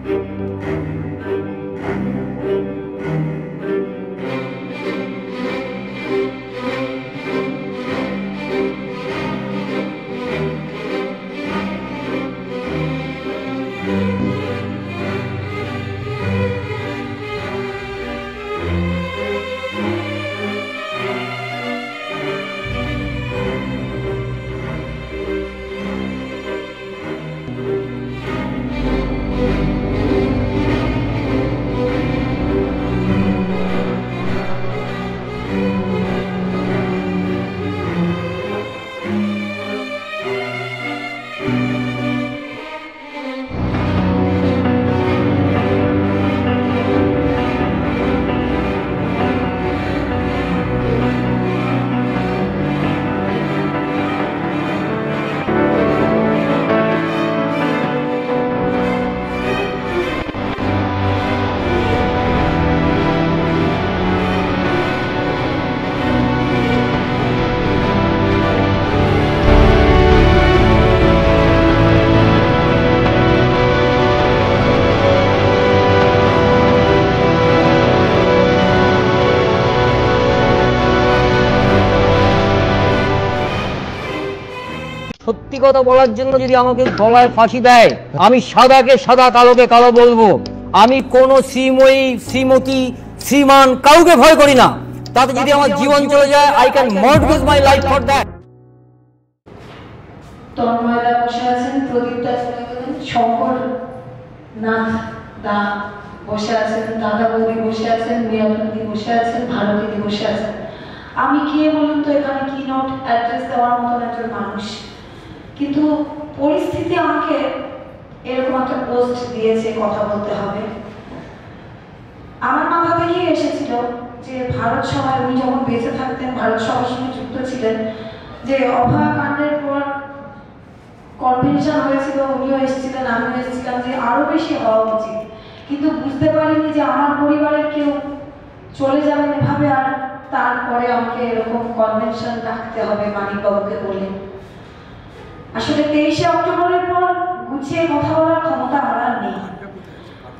সত্যি কথা বলার জন্য যদি আমাকে গলায় ফাঁসি দেয়, আমি সাদাকে সাদা, কালোকে কালো বলবো। আমি কোন শ্রীময়ী, শ্রীমতী, শ্রীমান কাউকে ভয় করি না। তাতে যদি আমার জীবন চলে যায়, I can mortgage my life for that. তন্ময়দা বসে আছেন, প্রদীপদা চলে গেলেন, শঙ্কর নাথ দা বসে আছেন, দাদা বৌদি বসে আছেন, মিয়াদি বসে আছেন, ভারতীদি বসে আছেন। আমি কে বলুন তো এখানে কি নোট অ্যাড্রেস দেওয়ার মতন একজন মানুষ, কিন্তু পরিস্থিতি আমাকে এরকম একটা পোস্ট দিয়েছে, কথা বলতে হবে। আমার মাথা থেকেই এসেছিল যে ভারত সভায় উনি যখন বেঁচে থাকতেন, ভারত সভার সঙ্গে যুক্ত ছিলেন, যে অভয়া কাণ্ডের পর কনভেনশন হয়েছিল, উনিও এসেছিলেন, আমিও এসেছিলাম, যে আরো বেশি হওয়া উচিত। কিন্তু বুঝতে পারিনি যে আমার পরিবারের কেউ চলে যাবেন এভাবে, আর তারপরে আমাকে এরকম কনভেনশন রাখতে হবে মানিকবাবুকে বলে। আসলে 23শে অক্টোবরের পর গুছিয়ে কথা বলার ক্ষমতা আমার আর নেই।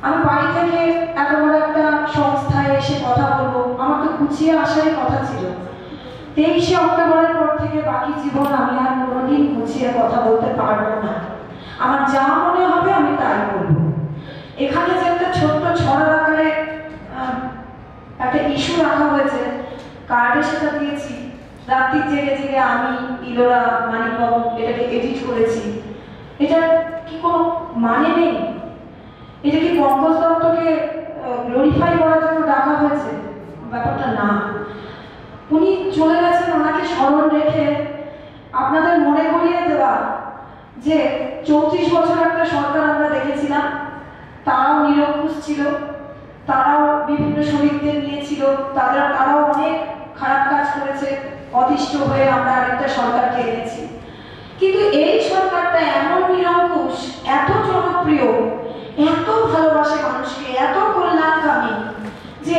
আমি বাড়ি থেকে এত বড় একটা সংস্থায় এসে কথা বলবো, আমার তো গুছিয়ে আসারই কথা ছিল। 23শে অক্টোবরের পর থেকে বাকি জীবন আমি আর কোনোদিন গুছিয়ে কথা বলতে পারবো না। আমার যা মনে হবে আমি তাই বলবো। এখানে যে একটা ছোট্ট ছড়ার আকারে একটা ইস্যু রাখা হয়েছে, কার্ডে সেটা দিয়েছি, রাত্রি জেগে জেগে আমি, ইলোরা, মানিকবাবু এটাকে এডিট করেছি। এটা কি কোনো মানে নেই? এটা কি পঙ্কজ দত্তকে গ্লোরিফাই করার জন্য ডাকা হয়েছে? ব্যাপারটা না। উনি চলে গেছেন, ওনাকে স্মরণ রেখে আপনাদের মনে করিয়ে দেওয়া যে 34 বছর একটা সরকার আমরা দেখেছিলাম, তারাও নিরঙ্কুশ ছিল, তারাও বিভিন্ন শহীদদের নিয়েছিল, তারাও অনেক খারাপ কাজ করেছে, অতিষ্ঠ হয়ে আমরা আরেকটা সরকারকে এনেছি। কিন্তু এই সরকারটা এমন নিরঙ্কুশ, এত জনপ্রিয়, এত ভালোবাসে মানুষকে, এত কল্যাণকামী, যে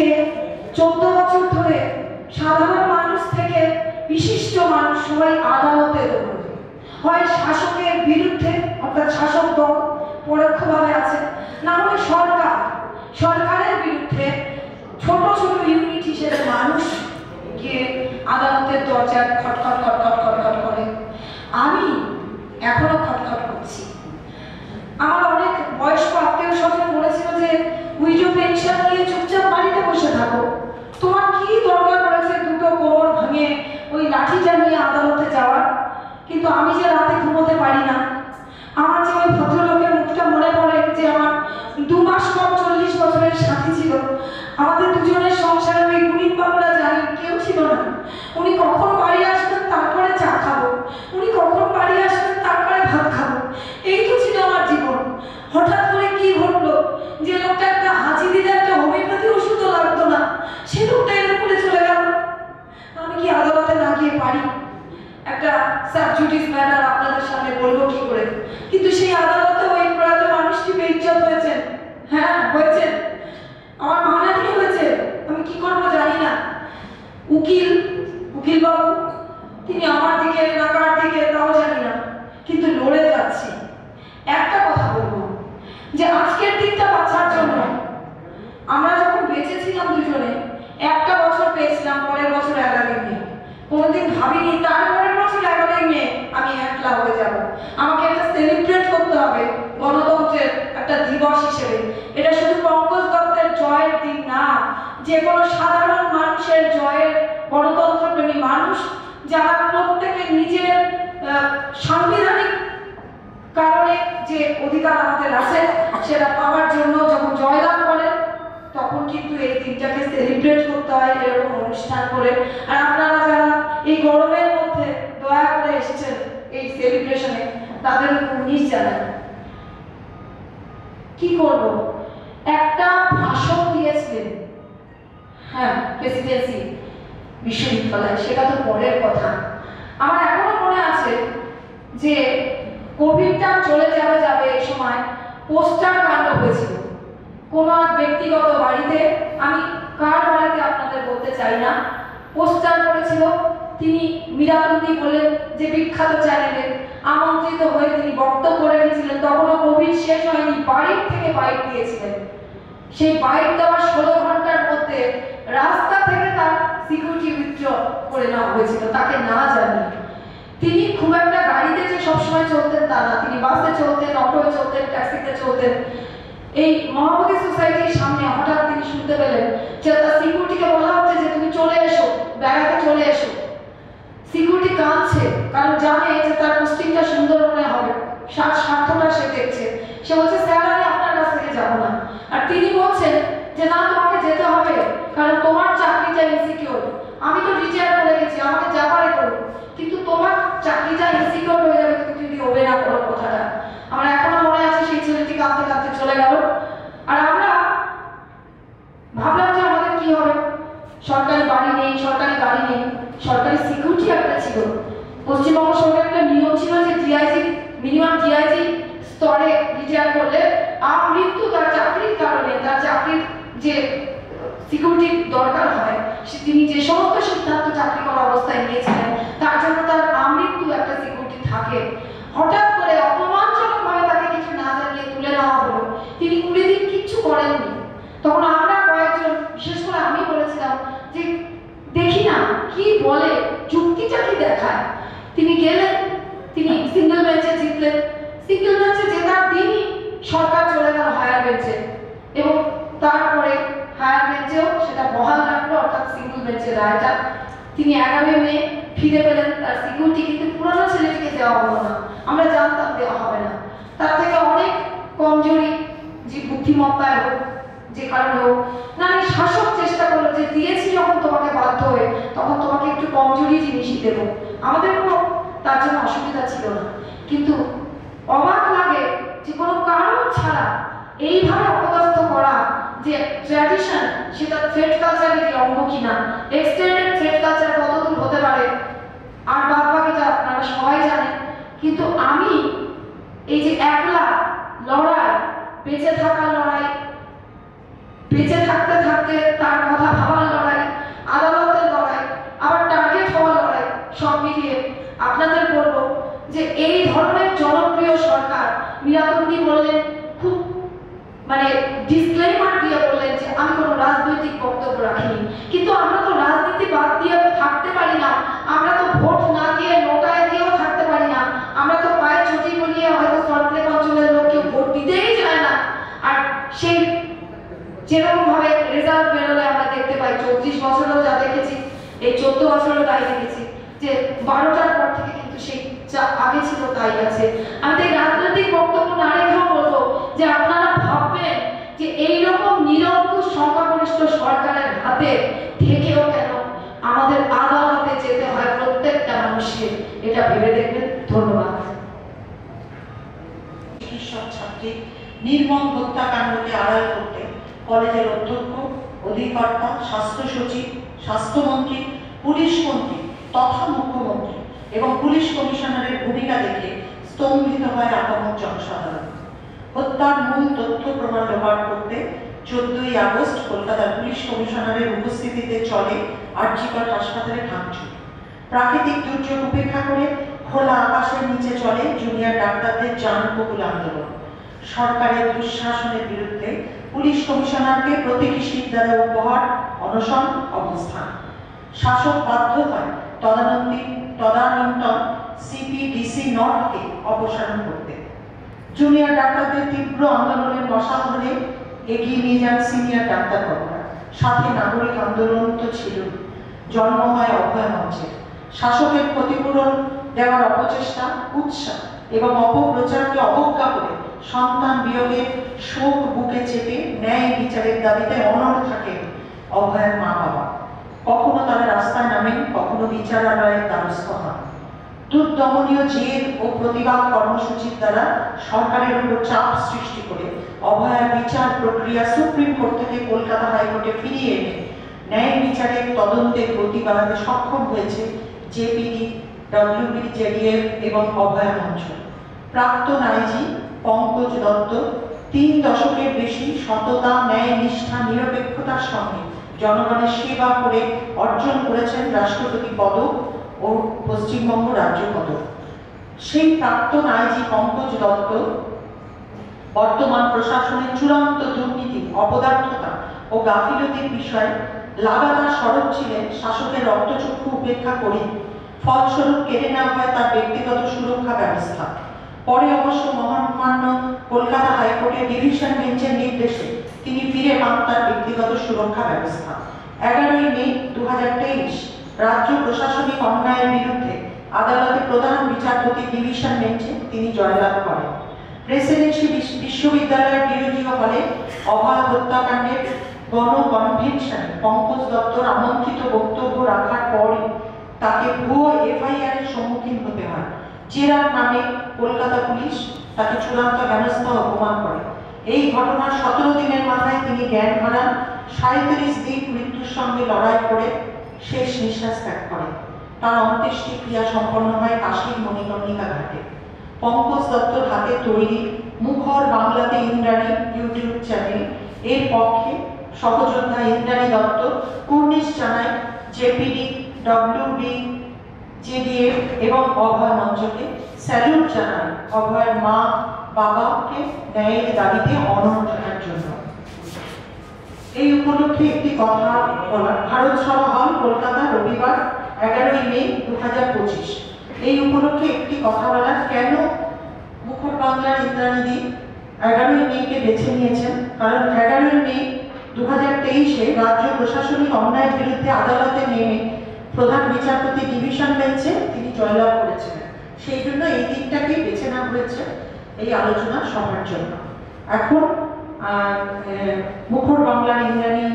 14 বছর ধরে সাধারণ মানুষ থেকে বিশিষ্ট মানুষ সবাই আদালতে দৌড়বে, হয় শাসকের বিরুদ্ধে অর্থাৎ শাসক দল পরোক্ষভাবে আছে, না হলে সরকারের বিরুদ্ধে ছোট ছোট ইউনিট হিসেবে মানুষ গিয়ে আদালতের দরজায় খটখট খটখট খটখট করে। আমি এখনো খটখট করছি। আমার অনেক বয়স্ক আত্মীয় স্বজন বলেছিল যে উইডো পেনশন নিয়ে চুপচাপ বাড়িতে বসে থাকো, তোমার কি দরকার পড়েছে দুটো কোমর ভাঙে ওই লাঠিটা নিয়ে আদালতে যাওয়ার? কিন্তু আমি যে রাতে ঘুমোতে পারি না, আমার যে ওই ভদ্রলোকের মুখটা মনে পড়ে যে আমার 2 মাস পর 40 বছরের সাথী ছিল, আমাদের দুজনের সংসারে ওই গুণিত বাবুরা জানেন কেউ ছিল না। উনি কখন বাড়ি আসবেন তারপরে চা খাবো, উনি কখন বাড়ি আসবেন তারপরে ভাত খাবো, এই তো ছিল আমার জীবন। হঠাৎ করে কি ঘটলো, যে লোকটা একটা হাঁচি দিলে একটা হোমিওপ্যাথি ওষুধও লাগতো না, সে লোকটা এরকম করে চলে গেল। আমি কি আদালতে না গিয়ে পারি? একটা সাবজুডিস ম্যাটার আপনাদের সামনে বলবো কি করে? কিন্তু সেই আদালতে ওই প্রয়াত মানুষটি বেইজ্জত হয়েছেন। হ্যাঁ হয়েছে, আমার মানানি হয়েছে। আমি কি করবো জানি না। উকিল বাবু তিনি আমার দিকে না কার দিকে তাও জানি না, কিন্তু লড়ে যাচ্ছি। একটা কথা বলবো, যে আজকের দিনটা আমরা যখন বেঁচে ছিলাম দুজনে, একটা বছর পেয়েছিলাম, পরের বছর 11 মে। কোনোদিন ভাবিনি তারপরের বছর 11 মে আমি একলা হয়ে যাব। আমাকে একটা সেলিব্রেট করতে হবে গণতন্ত্রের একটা দিবস হিসেবে। এটা শুধু পঙ্কজ দত্তের জয়ের দিন না, যে কোনো সাধারণ মানুষের জয়ের, গণতন্ত্রপ্রেমী মানুষ যারা প্রত্যেকে নিজের সাংবিধানিক কারণে যে অধিকার আমাদের আছে সেটা পাওয়ার জন্য যখন জয়লাভ করেন, তখন কিন্তু এই দিনটাকে সেলিব্রেট করতে হয় এরকম অনুষ্ঠান করে। আর আপনারা যারা এই গরমের মধ্যে দয়া করে এসেছেন এই সেলিব্রেশনে, তাদের উনিশ জানাই। কি করব, একটা ভাষণ দিয়েছিলেন, হ্যাঁ, প্রেসিডেন্সি বিশ্ববিদ্যালয়, সেটা তো পরের কথা। আমার এখনো মনে আছে যে কোভিডটা চলে যাবে এই সময় পোস্টার কাণ্ড হয়েছিল কোন এক ব্যক্তিগত বাড়িতে, আমি কার বাড়িতে আপনাদের বলতে চাই না, পোস্টার করেছিল। তিনি মীরাটুন্ডি বলে যে বিখ্যাত চ্যানেলে আমন্ত্রিত হয়ে তিনি বক্তব্য রেখেছিলেন। তখনও কোভিড শেষ হয়নি, বাইর থেকে বাইক দিয়েছিলেন। সেই বাইক দেওয়ার 16 ঘন্টার মধ্যে রাস্তা থেকে তার সিকিউরিটি উইথড্র করে নেওয়া হয়েছিল, তাকে না জানিয়ে। তিনি খুব একটা গাড়িতে যে সবসময় চলতেন তা না, তিনি বাসে চলতেন, অটোয় চলতেন, ট্যাক্সিতে চলতেন। এই মহাবোধি সোসাইটির সামনে হঠাৎ তিনি শুনতে পেলেন যে তার সিকিউরিটিকে বলা হচ্ছে যে তুমি চলে এসো, বেড়াতে চলে এসো। সিকিউরিটি কাঁদছে, কারণ জানে যে তার পোস্টিংটা সুন্দরবনে হবে, স্বার্থটা সে দেখছে। সে বলছে স্যার আমি আপনার কাছ থেকে যাবো না। আর তিনি বলছেন যে না, তোমাকে যেতে হবে, কারণ তোমার চাকরিটা ইনসিকিউর। আমি তো রিটায়ার করে গেছি, আমাকে যা পারে করো, কিন্তু তোমার চাকরিটা ইনসিকিউর হয়ে যাবে তুমি যদি ওবে না করো কথাটা। আমার এখনো মনে আছে সেই ছেলেটি কাঁদতে কাঁদতে চলে গেল। আর আমরা ভাবলাম যে আমাদের কি হবে, সরকারি বাড়ি নেই, সরকারি গাড়ি নেই, সরকারি সিকিউরিটি একটা ছিল। পশ্চিমবঙ্গ সরকারের একটা নিয়ম ছিল যে ডিআইজি, মিনিমাম ডিআইজি স্তরে রিটায়ার করলে আর মৃত্যু তার চাকরির কারণে, তার চাকরির যে সিকিউরিটি দরকার হয়, তিনি যে সমস্ত সিদ্ধান্ত চাকরি করা অবস্থায় নিয়েছিলেন তার জন্য তার আমৃত্যু একটা সিকিউরিটি থাকে। হঠাৎ করে অপমানজনকভাবে তাকে কিছু না জানিয়ে তুলে নেওয়া হলো। তিনি 20 দিন কিচ্ছু করেননি। তখন আমরা কয়েকজন, বিশেষ করে আমি বলেছিলাম যে দেখি না কি বলে, যুক্তিটা কি দেখায়। তিনি গেলেন, তিনি সিঙ্গেল বেঞ্চে জিতলেন। সিঙ্গেল বেঞ্চে জেতার দিনই সরকার চলে গেল হায়ার বেঞ্চে, এবং তারপরে হায়ার বেঞ্চেও সেটা বহাল রাখলো, অর্থাৎ সিঙ্গেল বেঞ্চের রায়টা। তিনি 11 মে ফিরে পেলেন তার সিকিউরিটি, কিন্তু পুরনো ছেলেটিকে দেওয়া হলো না। আমরা জানতাম দেওয়া হবে না। তার থেকে অনেক কমজোরি, যে বুদ্ধিমত্তায় হোক, যে কারণে হোক না, আমি শাসক চেষ্টা করলো যে দিয়েছি যখন তোমাকে বাধ্য হয়ে, তখন তোমাকে একটু কমজোরি জিনিসই দেবো। আমাদের কোনো তার জন্য অসুবিধা ছিল না। কিন্তু অবাক লাগে যে কোনো কারণ ছাড়া এইভাবে অপদস্থ করা, যে ট্র্যাডিশন সেটা থ্রেড কালচারের অঙ্গ কিনা, এক্সটেন্ডেড থ্রেড কালচার কতদূর হতে পারে, আর বাদ বাকিটা আপনারা সবাই জানেন। কিন্তু আমি এই যে একলা লড়াই, বেঁচে থাকার লড়াই, বেঁচে থাকতে থাকতে তার কথা ভাবার লড়াই, আদালতের লড়াই, আবার টার্গেট হওয়ার লড়াই, সব মিলিয়ে আপনাদের বলবো যে এই ধরনের জনপ্রিয় সরকার, মীরাটুন্ডি বললেন, খুব মানে ডিসক্লেমার দিয়ে বললেন যে আমি কোনো রাজনৈতিক বক্তব্য রাখিনি। কিন্তু আমরা তো রাজনীতি বাদ দিয়ে থাকতে পারি না, আমরা তো ভোট না দিয়ে নোটায় দিয়েও থাকতে পারি না, আমরা তো পায়ে ছুটি বলিয়ে হয়তো সল্টলেক অঞ্চলের লোক কেউ ভোট দিতেই যায় না। আর সেই যেরকম ভাবে রেজাল্ট বেরোলে আমরা দেখতে পাই, 34 বছরেও যা দেখেছি, এই 14 বছরেও তাই দেখেছি, যে 12টার পর থেকে কিন্তু সেই যা আগে ছিল তাই আছে। আমি তাই রাজনৈতিক বক্তব্য না রেখেও বলবো যে আপনারা ভাববেন যে এইরকম নিরঙ্কুশ সংখ্যাগরিষ্ঠ সরকারের হাতে থেকেও কেন আমাদের আদালতে যেতে হয় প্রত্যেকটা মানুষকে, এটা ভেবে দেখবেন। ধন্যবাদ। চিকিৎসক ছাত্রী নির্মম হত্যাকাণ্ডকে আড়াল করতে কলেজের অধ্যক্ষ, অধিকর্তা, স্বাস্থ্য সচিব, স্বাস্থ্যমন্ত্রী, পুলিশ মন্ত্রী তথা মুখ্যমন্ত্রী এবং পুলিশ কমিশনারের ভূমিকা দেখে স্তম্ভিত হয় আপামর জনসাধারণ। হত্যার মূল তথ্য প্রমাণ লোপাট করতে 14ই আগস্ট কলকাতার পুলিশ কমিশনারের উপস্থিতিতে চলে আরজিকর হাসপাতালে ভাঙচুর। প্রাকৃতিক দুর্যোগ উপেক্ষা করে খোলা আকাশের নিচে চলে জুনিয়র ডাক্তারদের জান কবুল আন্দোলন। সরকারের দুঃশাসনের বিরুদ্ধে পুলিশ কমিশনারকে প্রতীকী শীত দ্বারা উপহার, অনশন, অবস্থান। শাসক বাধ্য হয় তদানীন্তন সিপিডিসি নটকে অপসারণ করতে। জুনিয়র ডাক্তারদের তীব্র আন্দোলনের মশাল ধরে এগিয়ে নিয়ে যান সিনিয়র ডাক্তারবাবুরা। সাথে নাগরিক আন্দোলন তো ছিল। জন্ম হয় অভয় মঞ্চের। শাসকের ক্ষতিপূরণ দেওয়ার অপচেষ্টা, উৎসাহ এবং অপপ্রচারকে অবজ্ঞা করে সন্তান বিয়োগের শোক বুকে চেপে ন্যায় বিচারের দাবিতে অনড় থাকে অভয়ের মা বাবা। কখনো তারা রাস্তায় নামেন, কখনো বিচারালয়ের দ্বারস্থ হন। দুর্দমনীয় জেল ও প্রতিবাদ কর্মসূচির দ্বারা সরকারের উপর চাপ সৃষ্টি করে অভয়ার বিচার প্রক্রিয়া সুপ্রিম কোর্ট থেকে কলকাতা হাইকোর্টে ফিরিয়ে এনে ন্যায় বিচারের তদন্তের গতি বাড়াতে সক্ষম হয়েছে জেপিডি, ডব্লিউবি, জেডিএফ এবং অভয়া মঞ্চ। প্রাক্তন আইজি পঙ্কজ দত্ত 3 দশকের বেশি সততা, ন্যায়, নিষ্ঠা, নিরপেক্ষতার সঙ্গে জনগণের সেবা করে অর্জন করেছেন রাষ্ট্রপতি পদক ও পশ্চিমবঙ্গ রাজ্য পদক। সেই প্রাক্তন আইজি পঙ্কজ দত্ত বর্তমান প্রশাসনের চূড়ান্ত দুর্নীতি, অপদার্থতা ও গাফিলতির বিষয়ে লাগাতার সরব ছিলেন। শাসকের রক্তচক্ষু উপেক্ষা করে ফলস্বরূপ কেড়ে নেওয়া হয় তার ব্যক্তিগত সুরক্ষা ব্যবস্থা। পরে অবশ্য মহামান্য কলকাতা হাইকোর্টের ডিভিশন বেঞ্চের নির্দেশে তিনি ফিরে পান তার ব্যক্তিগত সুরক্ষা ব্যবস্থা। 11ই মে 2023 রাজ্য প্রশাসনিক অন্যায়ের বিরুদ্ধে আদালতে প্রধান বিচারপতি ডিভিশন বেঞ্চে তিনি জয়লাভ করেন। প্রেসিডেন্সি বিশ্ববিদ্যালয়ের বিরোধীয় হলে অভয় হত্যাকাণ্ডের গণকনভেনশনে পঙ্কজ দত্তর আমন্ত্রিত বক্তব্য রাখার পরই তাকে ভুয়ো এফআইআর এর সম্মুখীন হতে হয়। জেরার নামে কলকাতা পুলিশ তাকে চূড়ান্ত হেনস্থা অপমান করে। এই ঘটনার 17 দিনের মাথায় তিনি জ্ঞান হারান। 37 দিন মৃত্যুর সঙ্গে লড়াই করে শেষ নিঃশ্বাস ত্যাগ করেন। তার অন্ত্যেষ্টি ক্রিয়া সম্পন্ন হয় কাশীর মণিকর্ণিকা ঘাটে। পঙ্কজ দত্তর হাতে তৈরি মুখর বাংলাতে ইন্দ্রাণী ইউটিউব চ্যানেল এর পক্ষে সহযোদ্ধা ইন্দ্রাণী দত্ত কুর্নিশ জানায় জেপিডি, ডব্লিউবি, জেডিএফ এবং অভয় মঞ্চকে স্যালুট জানায় অভয়ের মা বাবাকে ন্যায়ের দাবিতে অনড় থাকার জন্য। এই উপলক্ষে একটি কথা বলা। ভারত সভা হল, কলকাতা, রবিবার 11ই মে 2025। এই উপলক্ষে একটি কথা বলার, কেন মুখর বাংলার ইন্দ্রাণী 11ই মেকে বেছে নিয়েছেন? কারণ 11ই মে 2023-এ রাজ্য প্রশাসনিক অন্যায়ের বিরুদ্ধে আদালতে নেমে প্রধান বিচারপতি ডিভিশন বেঞ্চে তিনি জয়লাভ করেছিলেন। সেই জন্য এই দিনটাকে বেছে নেওয়া হয়েছে এই আলোচনা সভার জন্য। এখন মুখর বাংলার ইন্দ্রাণী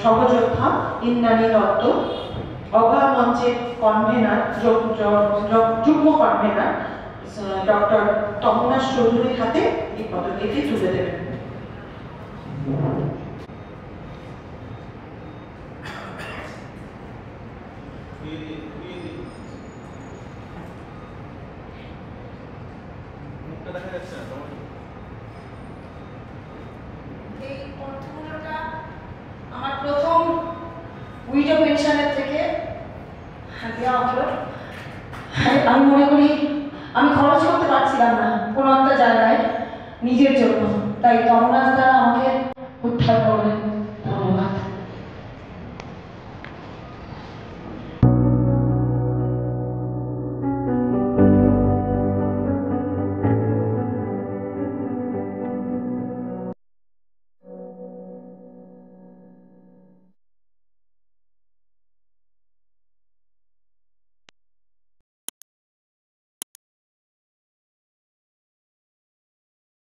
সহযোদ্ধা ইন্দ্রাণী দত্ত, অভয় মঞ্চের কনভেনার, যুগ্ম কনভেনার ডক্টর তমনাশ চৌধুরীর হাতে এই পদকটি তুলে দেবেন। এই অর্থগুলোটা আমার প্রথম উইডো পেনশনের থেকে দেওয়া হলো। আমি মনে করি আমি খরচ করতে পারছিলাম না কোনো একটা জায়গায় নিজের জন্য, তাই তমনাশ দ্বারা আমাকে